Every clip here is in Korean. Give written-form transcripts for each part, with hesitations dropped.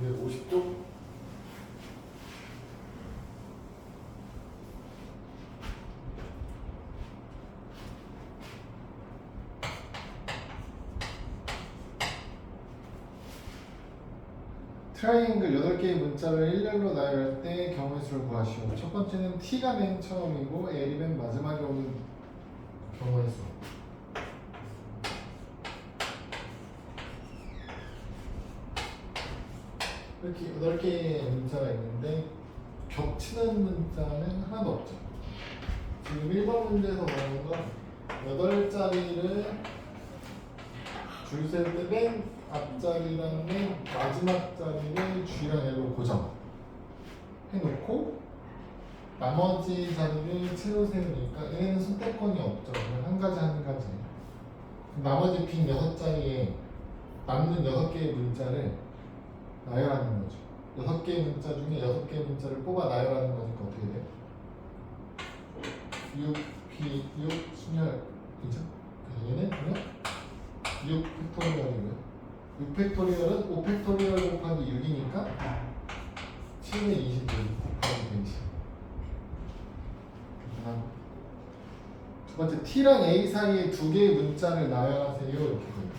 250도 트라이앵글 8개의 문자를 일렬로 나열할 때 경우의 수를 구하시오. 첫 번째는 T가 맨 처음이고 L이 맨 마지막에 오는 경우의 수. 이렇게 8개의 문자가 있는데 겹치는 문자는 하나도 없죠. 지금 1번 문제에서 나오는 건 8자리를 줄 셀 때 맨 앞자리랑 맨 마지막 자리를 G랑 L로 고정해놓고 나머지 자리를 채워 세우니까 얘는 선택권이 없죠. 그냥 한 가지 한 가지. 나머지 빈 6자리에 남는 6개의 문자를 나열하는 거죠. 6개의 문자 중에 6개의 문자를 뽑아 나열하는 거니까 어떻게 돼요? 6, P, 6, 순열이죠. 얘는 그냥 6 팩토리얼이고요. 6 팩토리얼은 5 팩토리얼 곱하기 6이니까 7의 26 곱하기 120. 두 번째 T랑 A 사이에 2개의 문자를 나열하세요. 이렇게 돼요.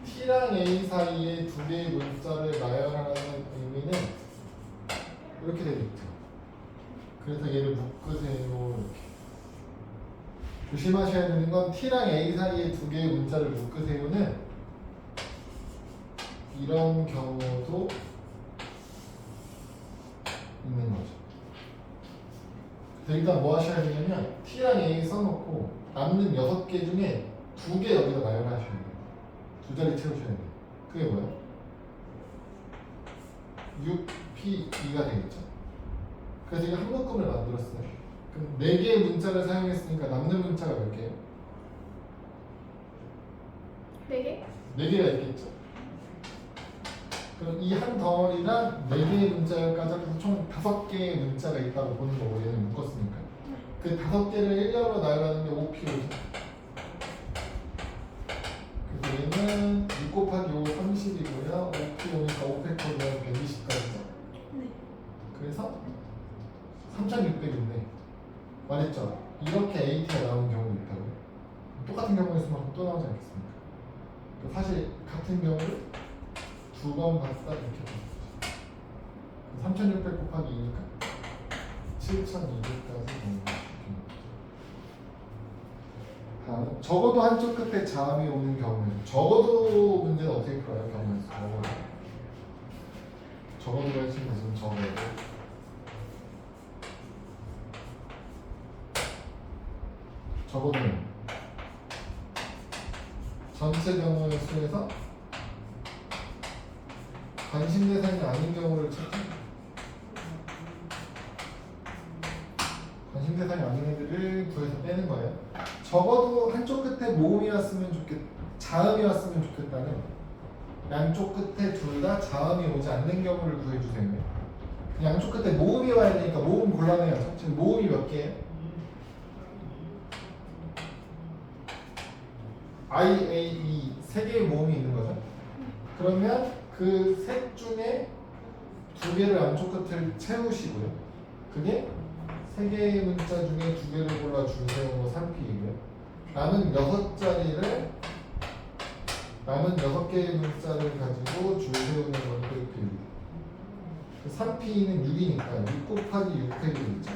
T랑 A 사이에 2개의 문자를 나열하는 의미는 이렇게 되겠죠. 그래서 얘를 묶으세요. 이렇게. 조심하셔야 되는 건 T랑 A 사이에 2개의 문자를 묶으세요는 이런 경우도 있는 거죠. 그래서 일단 뭐 하셔야 되냐면 T랑 A 써놓고 남는 6개 중에 2개 여기다 나열하셔야 돼요. 2자리 채우셔야 돼요. 그게 뭐야? 6P2가 되겠죠. 그래서 이거 한 묶음을 만들었어요. 그럼 4개의 문자를 사용했으니까 남는 문자가 몇 개예요? 4개? 4개가 있겠죠. 그럼 이 한 덩어리랑 4개의 문자까지 합해서 총 5개의 문자가 있다고 보는 거고 얘는 묶었으니까. 그 5개를 일렬로 나열하는 게 5P죠. 그래서 얘는 6 곱하기 5, 30이고요. 5P 오니까 5팩토리얼 120까지죠. 네. 그래서 3600인데 말했죠. 이렇게 AT가 나오는 경우도 있다고요. 똑같은 경우였으면 또 나오지 않겠습니까? 사실 같은 경우를 2번 봤다 이렇게 되는 거죠. 3600 곱하기 2니까 7200까지 되는 거죠. 다음, 적어도 한쪽 끝에 자음이 오는 경우는 적어도 문제는 어떻게 풀어요? 경우에서 적어도가 있으면 지금 적어도는 전체 경우의 수에서 관심 대상이 아닌 경우를 찾죠. 관심 대상이 아닌 애들을 구해서 빼는 거예요. 적어도 한쪽 끝에 모음이 왔으면 자음이 왔으면 좋겠다는 양쪽 끝에 둘 다 자음이 오지 않는 경우를 구해주세요. 양쪽 끝에 모음이 와야 되니까 모음 곤란해요. 지금 모음이 몇 개예요? I, A, E 3개의 모음이 있는 거죠. 그러면 그 셋 중에 2개를 양쪽 끝을 채우시고요. 그게 3개의 문자 중에 2개를 골라 줄 세우고 3P이고요. 남은 6개의 문자를 가지고 줄 세우는 건 또 P입니다. 3P는 6이니까 6 곱하기 6 팩이 있죠.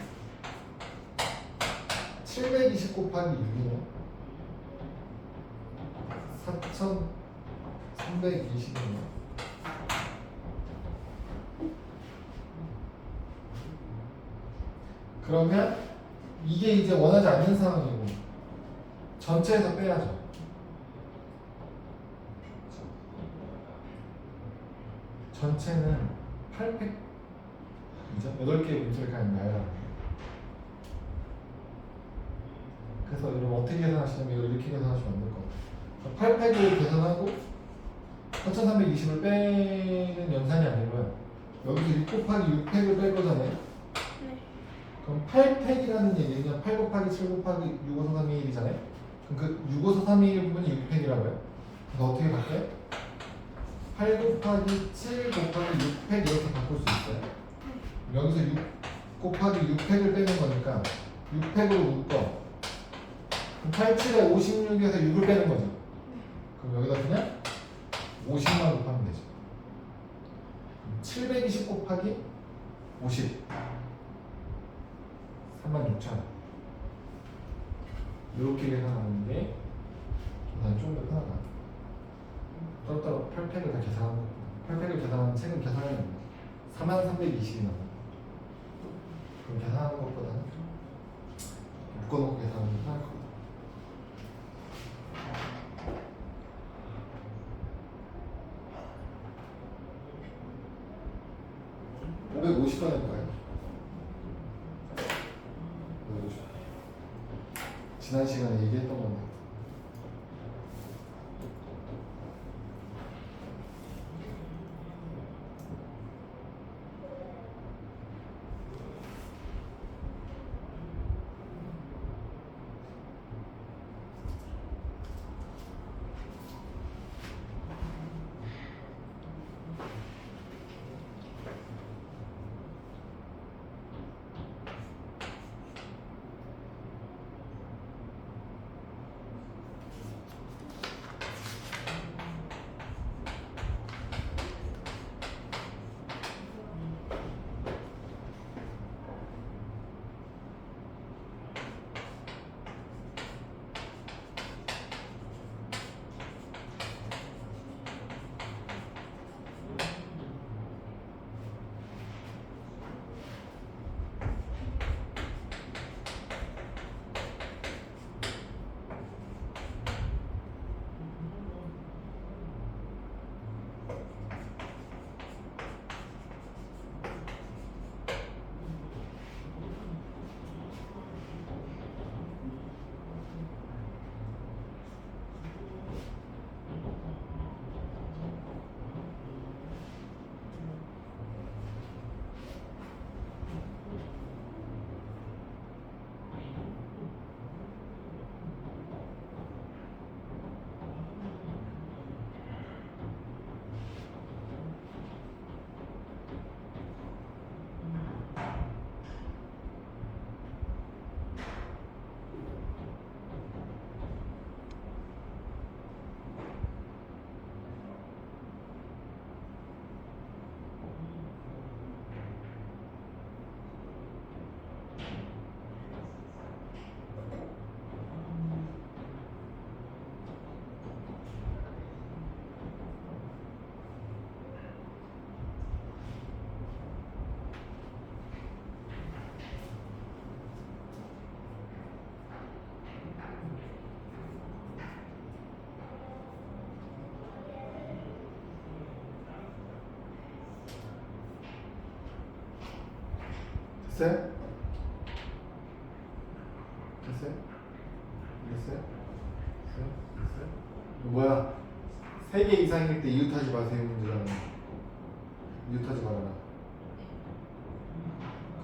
720 곱하기 6이요. 4320이네요. 그러면 이게 이제 원하지 않는 상황이고 전체에서 빼야죠. 전체는 8팩이죠. 8개의 문제를 그냥 나열합니다. 그래서 여러분 어떻게 계산하시냐면 이걸 이렇게 계산하시면 안 될 것 같아요. 8팩을 계산하고 4320을 빼는 연산이 아니고요. 여기서 6 곱하기 6팩을 뺄 거잖아요. 네. 그럼 8팩이라는 얘기는 8 곱하기 7 곱하기 6, 5, 4, 3, 2, 1이잖아요. 그럼 그 6, 5, 4, 3, 2, 1 부분이 6팩이라고요. 그래서 어떻게 바뀌어요? 8 곱하기 7 곱하기 6팩 이렇게 바꿀 수 있어요. 여기서 6 곱하기 6팩을 빼는 거니까 6팩으로 묶어. 87에 56에서 6을 빼는 거죠. 그럼 여기다 그냥 50만 곱하면 되죠. 720 곱하기 50 36,000. 이렇게 계산하는 게 계산이 좀 더 편하다. 따로따로 8팩을 다 계산하는 거. 8팩을 계산하는 책은 계산하면 4320이 나와. 그럼 계산하는 것보다는 묶어놓고 계산하는 게 편할 것 같아. 550번 해볼까요? 550. 지난 시간에 얘기했던 건데. 됐어요? 됐어요? 됐어요? 됐어요? 됐어요? 뭐야? 3개 이상일 때 이웃하지 마세요 문제라는. 이웃하지 말아라.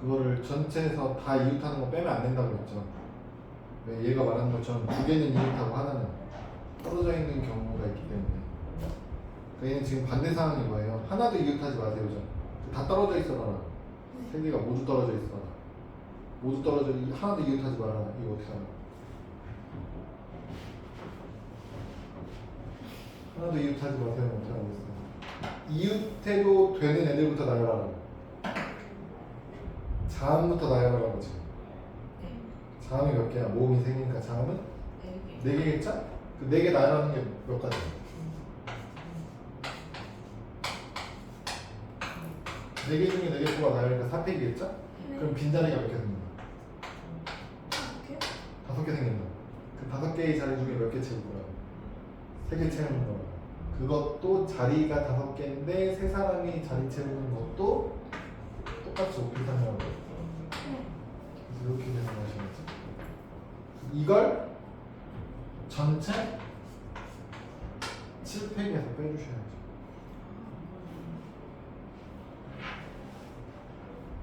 그거를 전체에서 다 이웃하는 거 빼면 안 된다고 했죠. 왜 얘가 말하는 것처럼 2개는 이웃하고 하나는 떨어져 있는 경우가 있기 때문에. 그러니까 얘는 지금 반대 상황인 거예요. 하나도 이웃하지 마세요죠. 다 떨어져 있어라. 3개가 모두 떨어져 있어. 모두 떨어져 하나도 이웃하지 마라. 이거 어떻게 하나? 하나도 이웃하지 마세요. 어떻게 하겠어요? 이웃해도 되는 애들부터 나열하라. 자음부터 나열하라고 지금. 자음이 몇 개야? 모음이 3개니까 자음은 4개겠죠? 그 4개 나열하는 게 몇 가지? 4개 중에 4개 뽑아 나열하니까 4팩이겠죠? 그럼 빈자리가 몇 개 생긴다? 5개 생긴다. 그 5개의 자리 중에 몇 개 채울 거야? 3개 채우는 거야. 그것도 자리가 5개인데 3사람이 자리 채우는 것도 똑같이 5팩 상관하고. 그래서 이렇게 계산하시겠죠? 이걸 전체 7팩에서 빼주셔야죠.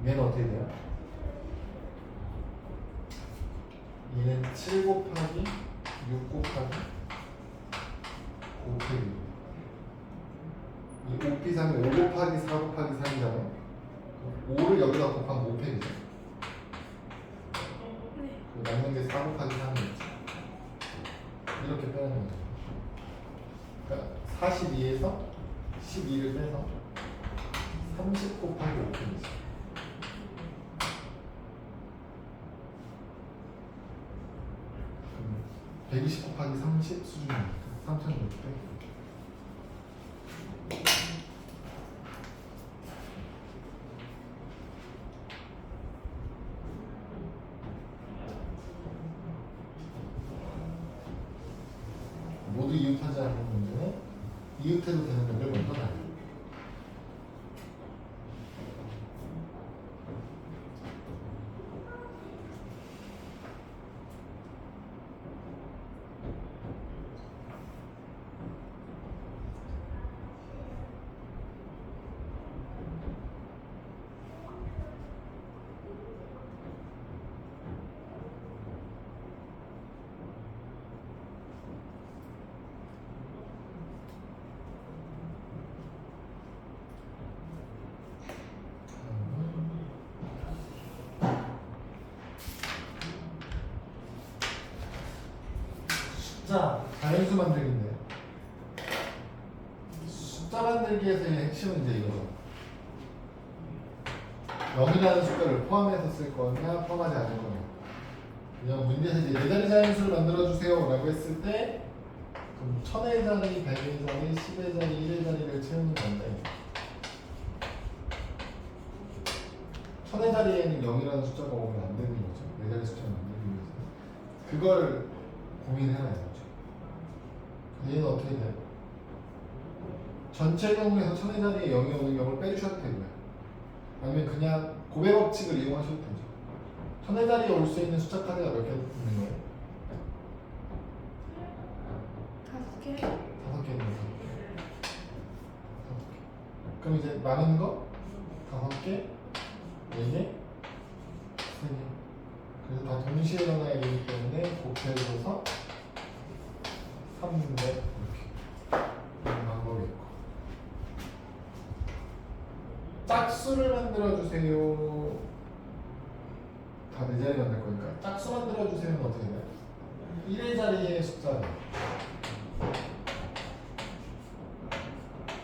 얘는 어떻게 돼요? 얘는 7 곱하기 6 곱하기 5팩이고 곱하기 3이 5 곱하기 4 곱하기 3이잖아요. 5를 여기다 곱하면 5팩이죠. 네. 남는 게 4 곱하기 3이겠지. 이렇게 빼는 거죠. 그러니까 42에서 12를 빼서 30 곱하기 5팩이지. 그럼 120 곱하기 30 수준이니까 3600. 모두 이웃하지 않는 문제는 이웃해도 되는 걸 먼저 놔요. 숫자, 자연수 만들기인데요. 숫자 만들기에서의 핵심은 이제 이거죠. 0이라는 숫자를 포함해서 쓸 거냐, 포함하지 않을 거냐. 그냥 문제에서 이제 4자리 자연수를 만들어주세요 라고 했을 때 그럼 1000의 자리, 100의 자리, 10의 자리, 1의 자리를 채우는 건데 1000의 자리에는 0이라는 숫자가 오면 안 되는 거죠. 4자리 숫자를 만들기 위해서. 그걸 고민해놔야 되죠. 얘는 어떻게 돼요? 전체 경우에서 1000의 자리에 0이 오는 경우를 빼주셔도 되고요. 아니면 그냥 고배 법칙을 이용하셔도 되죠. 1000의 자리에 올 수 있는 숫자 카드가 몇 개 있는 거예요? 5개. 5개 있는 거. 그럼 이제 남은 거 5개, 4개, 3개. 그래서 다 동시에 일어나야 되기 때문에 곱해줘서 300 이렇게 이런 방법이 있고 짝수를 만들어주세요. 다 4자리 만들 거니까 짝수 만들어주세요는 어떻게 돼요? 1의 자리의 숫자를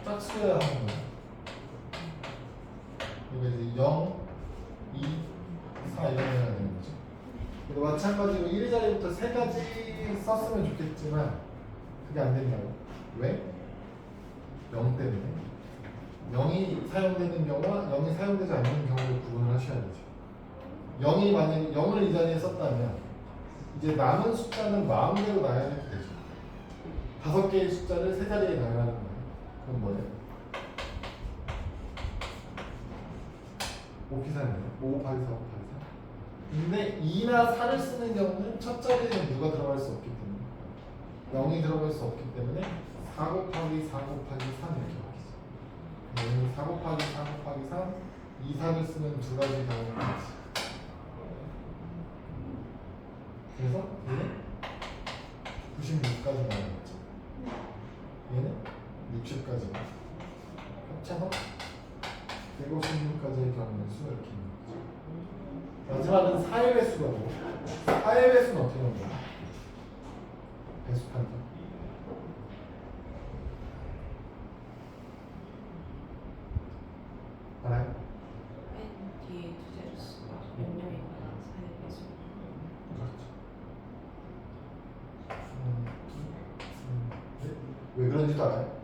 짝수여야 하는 거예요. 이거 이제 0, 2, 4 이런 해야 되는 거죠. 근데 마찬가지로 1의 자리부터 3가지 썼으면 좋겠지만 그게 안 된다고. 왜? 0 때문에. 0이 사용되는 경우와 0이 사용되지 않는 경우를 구분을 하셔야 되죠. 0이 만약에 0을 이 자리에 썼다면 이제 남은 숫자는 마음대로 놔야 되죠. 5개의 숫자를 3자리에 놔야 하는 거예요. 그럼 뭐예요? 5 기사네요. 5 곱하기 4 곱하기 4. 근데 2나 4를 쓰는 경우는 첫 자리에는 누가 들어갈 수 없기 때문에 0이 들어갈 수 없기 때문에 4 곱하기 4 곱하기 3 이렇게 바뀌죠. 4 곱하기 4 곱하기 3, 2, 4를 쓰는 두 가지 경우가 있지. 그래서 얘는 96까지 나오겠죠. 얘는 60까지 합쳐서 156까지의 경우의 수 이렇게 있는 거죠. 마지막은 4의 배수가 뭐고 4의 배수는 어떻게 하는 거야? 배수 판정. 알아요? 맨 뒤에 두 자릿수가 몇 명이나 사의 배수. 그렇죠. 네? 왜 그런지도 알아요?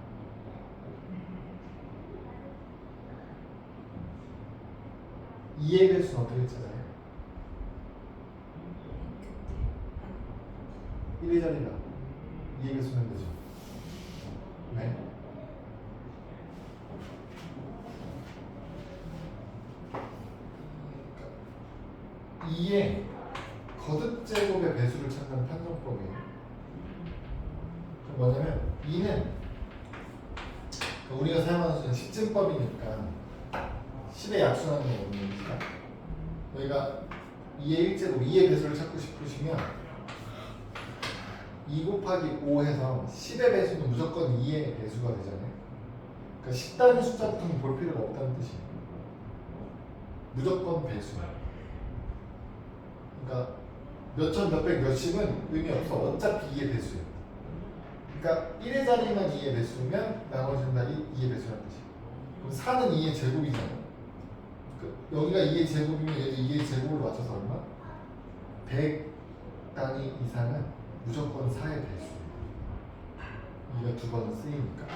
이의 배수는 어떻게 찾아요? 맨 1의 자리가 2의 배수면 되죠. 왜? 그러니까 2의 거듭 제곱의 배수를 찾는 판정법이에요. 그럼 뭐냐면 2는 우리가 사용하는 수는 10증법이니까 10의 약수라는 거거든요. 여기가 2의 1제곱, 2의 배수를 찾고 싶으시면 2 곱하기 5 해서 10의 배수는 무조건 2의 배수가 되잖아요. 그러니까 10단위 숫자 붙으면 볼 필요가 없다는 뜻이에요. 무조건 배수야. 그러니까 몇천 몇백 몇십은 의미 없어. 어차피 2의 배수예요. 그러니까 1의 자리만 2의 배수면 나머지는 다 2의 배수라는 뜻이에요. 그럼 4는 2의 제곱이잖아. 여기가 2의 제곱이면 얘도 2의 제곱을 맞춰서 얼마? 100단위 이상은 무조건 4의 배수예요. 이가 두 번 쓰이니까.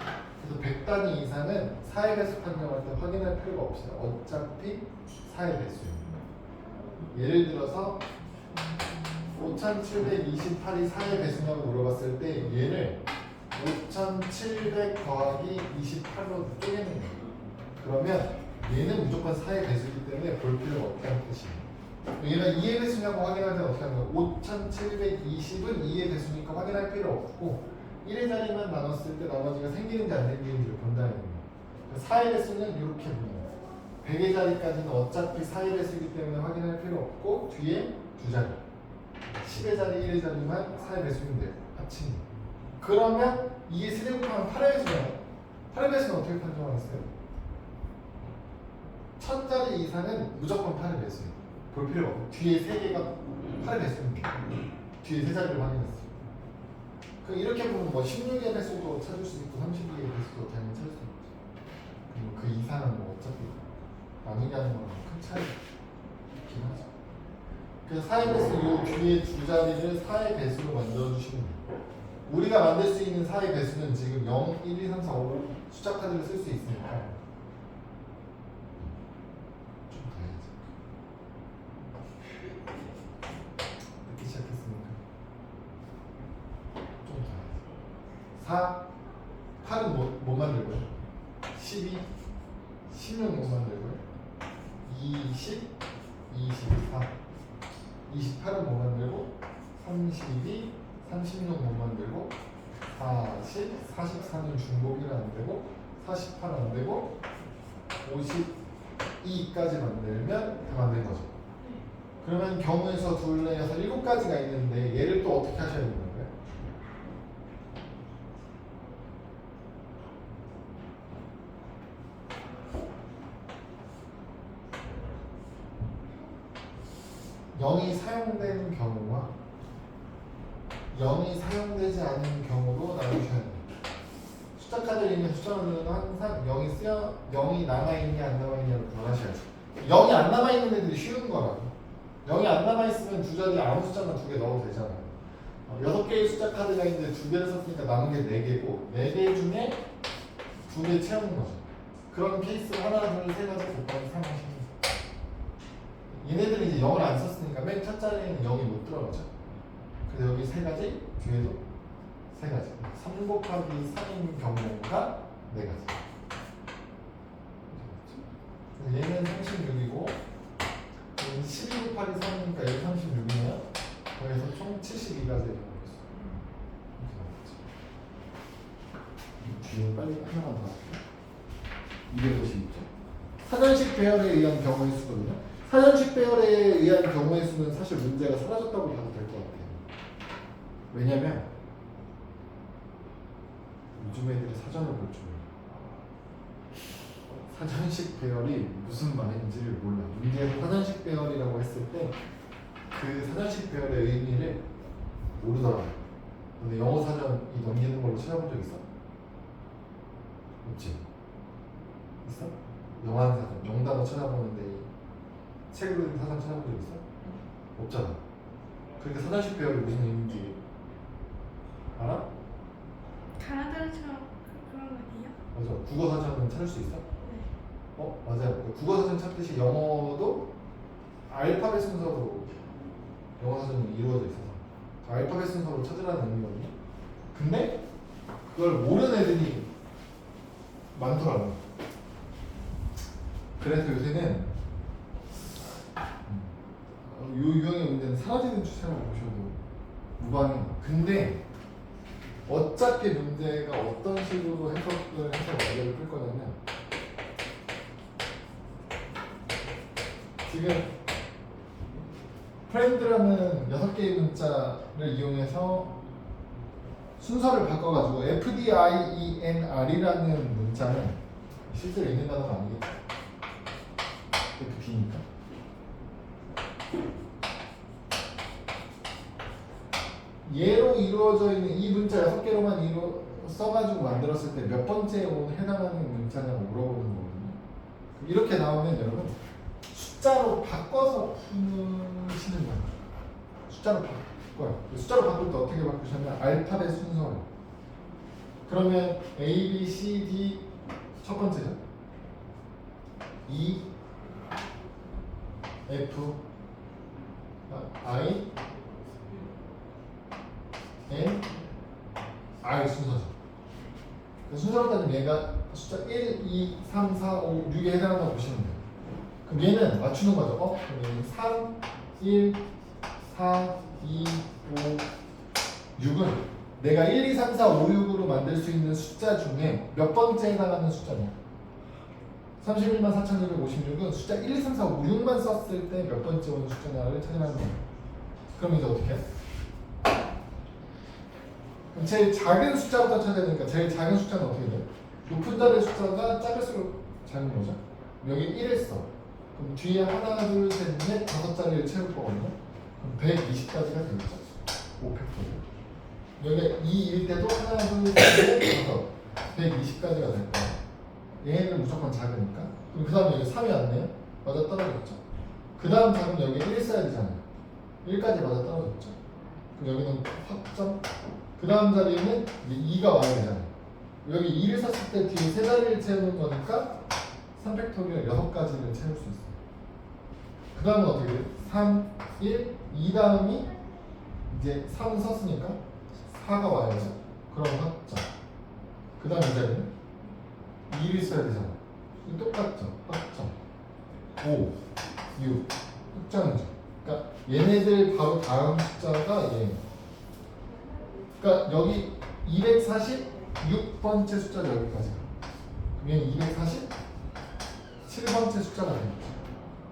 그래서 100단위 이상은 4의 배수 판정할 때 확인할 필요가 없어요. 어차피 4의 배수입니다. 예를 들어서 5728이 4의 배수냐고 물어봤을 때 얘를 5700 더하기 28로 쪼개는 거예요. 그러면 얘는 무조건 4의 배수이기 때문에 볼 필요가 없다는 뜻이에요. 얘가 2의 배수냐고 확인할 때는 어떻게 하는 거예요? 5720은 2의 배수니까 확인할 필요 없고 1의 자리만 나눴을 때 나머지가 생기는지 안 생기는지를 본다는 거예요. 4의 배수는 이렇게 보면 100의 자리까지는 어차피 4의 배수이기 때문에 확인할 필요 없고 뒤에 두 자리 10의 자리, 1의 자리만 4의 배수면 돼요. 합치는. 그러면 2의 세제곱하면 8의 배수잖아요. 8의 배수는 어떻게 판정하겠어요? 1000자리 이상은 무조건 8의 배수예요. 볼 필요가 없고 뒤에 3개가 8의 배수면 돼요. 뒤에 3자리를 확인했어요. 그럼 이렇게 보면 뭐 16의 배수도 찾을 수 있고 32의 배수도 당연히 찾을 수 있죠. 그리고 그 이상은 뭐 어차피 나누게 하는 거랑 큰 차이가 있긴 하죠. 그래서 4의 배수 요 뒤에 두 자리를 4의 배수로 만들어주시면 돼요. 우리가 만들 수 있는 4의 배수는 지금 0, 1, 2, 3, 4, 5 숫자 카드를 쓸 수 있으니까 좀 더 해야지. 늦게 시작했으니까 좀 더 해야지. 4, 8은 뭐 만들고요? 12, 16 못 만들고요. 20, 24 28은 못 만들고 32, 36 못 만들고 40, 44는 중복이라 안 되고 48 안 되고 52까지 만들면 다 만든 거죠. 그러면 경우에서 둘, 넷, 여섯, 7가지가 있는데 얘를 또 어떻게 하셔야 되는 거예요? 영이 사용된 경우와 0이 사용되지 않은 경우로 나누셔야 돼요. 숫자 카드에 있는 숫자는 항상 0이 남아있냐 안 남아있냐를 구분하셔야죠. 0이 안 남아있는 애들이 쉬운 거라고. 0이 안 남아있으면 두 자리에 아무 숫자나 2개 넣어도 되잖아요. 6개의 숫자 카드가 있는데 2개를 썼으니까 남은 게 4개고 4개 중에 2개 채우는 거죠. 그런 케이스 하나, 둘, 세 가지 곱하기 3 하시면 돼요. 얘네들이 이제 0을 안 썼으니까 맨 첫 자리에는 0이 못 들어가죠. 그래서 여기 세 가지, 뒤에도 세 가지. 3 곱하기 3인 경우가 4가지. 얘는 36이고, 얘는 12 곱하기 3이니까 여기 36이네요. 그래서 총 72가지 되겠습니다. 뒤에 빨리 하나만 더 할게요. 256점. 사전식 배열에 의한 경우의 수거든요. 사전식 배열에 의한 경우의 수는 사실 문제가 사라졌다고 봐도 될 것 같아요. 왜냐면 요즘 애들이 사전을 볼 줄 몰라. 사전식 배열이 무슨 말인지를 몰라. 문제에서 사전식 배열이라고 했을 때 그 사전식 배열의 의미를 모르더라고요. 근데 영어 사전이 넘기는 걸로 찾아본 적 있어? 없지? 있어? 영한 사전, 영단어 찾아보는데 책으로 된 사전 찾아본 적 있어? 없잖아. 그러니까 사전식 배열이 무슨 의미인지 알아? 가나다처럼 그런 거 아니에요? 맞아. 국어 사전은 찾을 수 있어? 네. 맞아요. 국어 사전 찾듯이 영어도 알파벳 순서로 영어 사전이 이루어져 있어서 알파벳 순서로 찾으라는 의미거든요. 근데 그걸 모르는 애들이 많더라고. 그래서 요새는 요 유형의 문제는 사라지는 추세라고 보셔도 무방해요. 근데 어차피 문제가 어떤 식으로 해석을 해서 어려를 풀 거냐면 지금 프렌드라는 6개의 문자를 이용해서 순서를 바꿔가지고 FDIENR이라는 문자는 실제로 있는 단어가 아니겠죠. FP니까. 얘로 이루어져 있는 이 문자 6개로만 써가지고 만들었을 때 몇 번째에 오는 해당하는 문자냐고 물어보는 거거든요. 이렇게 나오면 여러분 숫자로 바꿔서 푸시는 거예요. 숫자로 바꿔요. 숫자로 바꿀 때 어떻게 바꾸시냐면 알파벳 순서로. 그러면 A, B, C, D 첫 번째죠. E, F, I, N, R 순서죠. 순서로 따지면 얘가 숫자 1, 2, 3, 4, 5, 6에 해당한다고 보시면 돼요. 그럼 얘는 맞추는 거죠. 그럼 얘는 3, 1, 4, 2, 5, 6은 내가 1, 2, 3, 4, 5, 6으로 만들 수 있는 숫자 중에 몇 번째에 해당하는 숫자냐? 31만 4,256은 숫자 1, 2, 3, 4, 5, 6만 썼을 때 몇 번째 오는 숫자냐를 찾으라는 거예요. 그럼 이제 어떻게 해? 그럼 제일 작은 숫자부터 찾아야 되니까 제일 작은 숫자는 어떻게 돼요? 높은 자리의 숫자가 작을수록 작은 거죠. 여기 1을 써. 그럼 뒤에 하나, 둘, 셋, 넷, 5자리를 채울 거거든요. 그럼 120까지가 되겠죠. 5팩토리얼. 여기 2일 때도 하나, 둘, 셋, 넷, 5. 120까지가 될 거예요. 얘는 무조건 작으니까. 그럼 그 다음 여기 3이 왔네요. 맞아 떨어졌죠. 그 다음 작은 여기 1 써야 되잖아요. 1까지 맞아 떨어졌죠. 그럼 여기는 확정. 그 다음 자리에는 이제 2가 와야 되잖아요. 여기 2를 썼을 때 뒤에 3자리를 채우는 거니까 3팩토리얼 6가지를 채울 수 있어요. 그 다음은 어떻게 돼요? 3, 1, 2 다음이 이제 3은 썼으니까 4가 와야죠. 그럼 확정. 그 다음 이 자리는 2를 써야 되잖아. 이거 똑같죠? 확정. 5, 6, 확정이죠. 그러니까 얘네들 바로 다음 숫자가 얘예요. 그러니까 여기 246번째 숫자가 여기까지. 그럼 얘는 247번째 숫자가 되겠죠.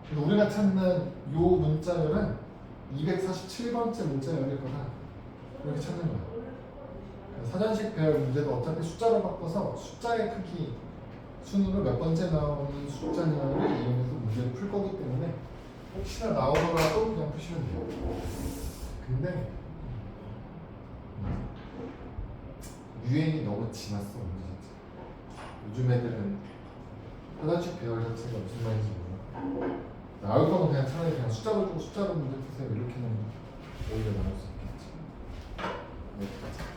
그래서 우리가 찾는 요 문자열은 247번째 문자열일 거다. 이렇게 찾는 거야. 사전식 배열 문제도 어차피 숫자로 바꿔서 숫자의 크기 순으로 몇 번째 나오는 숫자냐를 이용해서 문제를 풀 거기 때문에 혹시나 나오더라도 그냥 푸시면 돼요. 근데 유행이 너무 지났어 문제 자체. 요즘 애들은 사전식 배열 자체가 무슨 말인지 몰라. 나올 거면 그냥 차라리 그냥 숫자로 주고 숫자로 문제 푸세요 이렇게는 오히려 나올 수 있겠지. 여기까지.